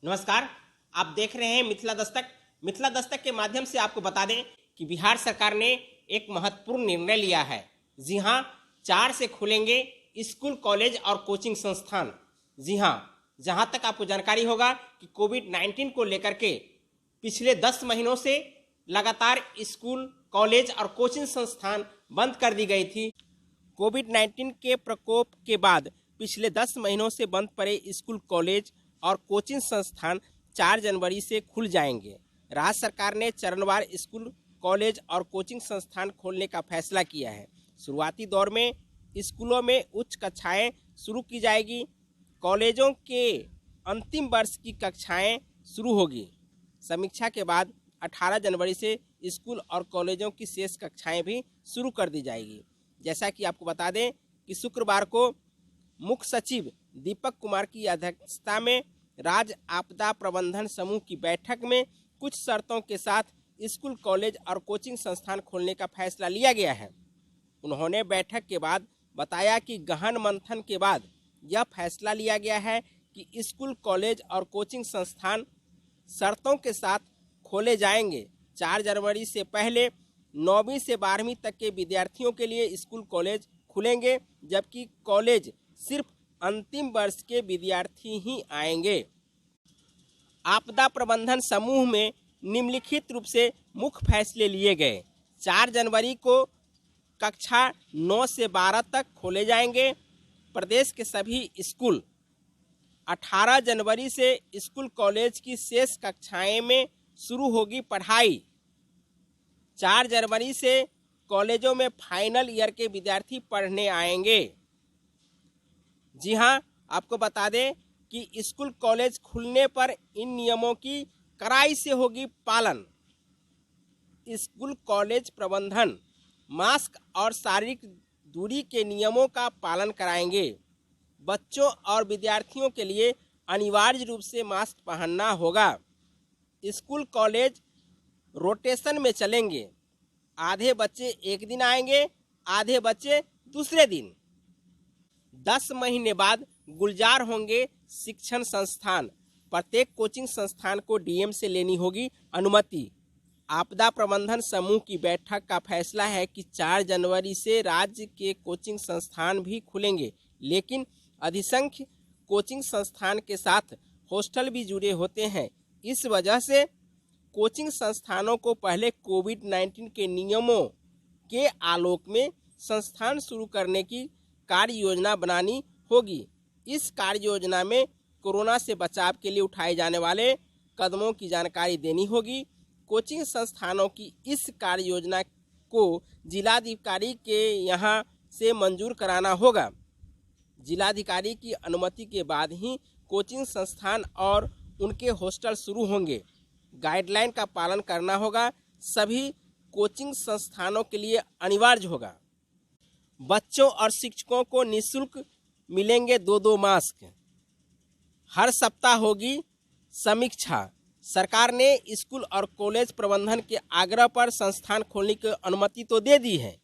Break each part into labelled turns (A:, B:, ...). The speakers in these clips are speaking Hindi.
A: नमस्कार। आप देख रहे हैं मिथिला दस्तक। मिथिला दस्तक के माध्यम से आपको बता दें कि बिहार सरकार ने एक महत्वपूर्ण निर्णय लिया है। जी हां, 4 से खुलेंगे स्कूल, कॉलेज और कोचिंग संस्थान। जी हां, जहां तक आपको जानकारी होगा कि कोविड-19 को लेकर के पिछले 10 महीनों से लगातार स्कूल, कॉलेज और कोचिंग संस्थान बंद कर दी गई थी। कोविड-19 के प्रकोप के बाद पिछले 10 महीनों से बंद पड़े स्कूल, कॉलेज और कोचिंग संस्थान 4 जनवरी से खुल जाएंगे। राज्य सरकार ने चरणवार स्कूल, कॉलेज और कोचिंग संस्थान खोलने का फैसला किया है। शुरुआती दौर में स्कूलों में उच्च कक्षाएं शुरू की जाएगी। कॉलेजों के अंतिम वर्ष की कक्षाएं शुरू होगी। समीक्षा के बाद 18 जनवरी से स्कूल और कॉलेजों की शेष कक्षाएं भी शुरू कर दी जाएगी। जैसा कि आपको बता दें कि शुक्रवार को मुख्य सचिव दीपक कुमार की अध्यक्षता में राज्य आपदा प्रबंधन समूह की बैठक में कुछ शर्तों के साथ स्कूल, कॉलेज और कोचिंग संस्थान खोलने का फैसला लिया गया है। उन्होंने बैठक के बाद बताया कि गहन मंथन के बाद यह फैसला लिया गया है कि स्कूल, कॉलेज और कोचिंग संस्थान शर्तों के साथ खोले जाएंगे। 4 जनवरी से पहले 9वीं से 12वीं तक के विद्यार्थियों के लिए स्कूल, कॉलेज खुलेंगे, जबकि कॉलेज सिर्फ अंतिम वर्ष के विद्यार्थी ही आएंगे। आपदा प्रबंधन समूह में निम्नलिखित रूप से मुख्य फैसले लिए गए। 4 जनवरी को कक्षा 9 से 12 तक खोले जाएंगे। प्रदेश के सभी स्कूल। 18 जनवरी से स्कूल, कॉलेज की शेष कक्षाएं में शुरू होगी पढ़ाई। 4 जनवरी से कॉलेजों में फाइनल ईयर के विद्यार्थी पढ़ने आएंगे। जी हां, आपको बता दें कि स्कूल, कॉलेज खुलने पर इन नियमों की कड़ाई से होगी पालन। स्कूल, कॉलेज प्रबंधन मास्क और शारीरिक दूरी के नियमों का पालन कराएंगे। बच्चों और विद्यार्थियों के लिए अनिवार्य रूप से मास्क पहनना होगा। स्कूल, कॉलेज रोटेशन में चलेंगे। आधे बच्चे एक दिन आएंगे, आधे बच्चे दूसरे दिन। 10 महीने बाद गुलजार होंगे शिक्षण संस्थान। प्रत्येक कोचिंग संस्थान को डीएम से लेनी होगी अनुमति। आपदा प्रबंधन समूह की बैठक का फैसला है कि 4 जनवरी से राज्य के कोचिंग संस्थान भी खुलेंगे, लेकिन अधिसंख्य कोचिंग संस्थान के साथ हॉस्टल भी जुड़े होते हैं। इस वजह से कोचिंग संस्थानों को पहले कोविड-19 के नियमों के आलोक में संस्थान शुरू करने की कार्य योजना बनानी होगी। इस कार्य योजना में कोरोना से बचाव के लिए उठाए जाने वाले कदमों की जानकारी देनी होगी। कोचिंग संस्थानों की इस कार्य योजना को जिलाधिकारी के यहाँ से मंजूर कराना होगा। जिलाधिकारी की अनुमति के बाद ही कोचिंग संस्थान और उनके हॉस्टल शुरू होंगे। गाइडलाइन का पालन करना होगा। सभी कोचिंग संस्थानों के लिए अनिवार्य होगा। बच्चों और शिक्षकों को निःशुल्क मिलेंगे 2-2 मास्क। हर सप्ताह होगी समीक्षा। सरकार ने स्कूल और कॉलेज प्रबंधन के आग्रह पर संस्थान खोलने की अनुमति तो दे दी है,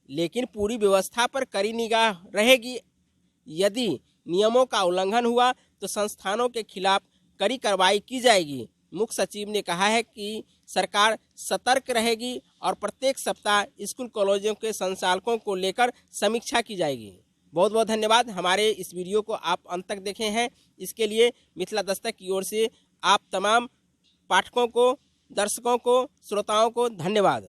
A: लेकिन पूरी व्यवस्था पर कड़ी निगाह रहेगी। यदि नियमों का उल्लंघन हुआ तो संस्थानों के खिलाफ कड़ी कार्रवाई की जाएगी। मुख्य सचिव ने कहा है कि सरकार सतर्क रहेगी और प्रत्येक सप्ताह स्कूल, कॉलेजों के संचालकों को लेकर समीक्षा की जाएगी। बहुत बहुत धन्यवाद। हमारे इस वीडियो को आप अंत तक देखे हैं, इसके लिए मिथिला दस्तक की ओर से आप तमाम पाठकों को, दर्शकों को, श्रोताओं को धन्यवाद।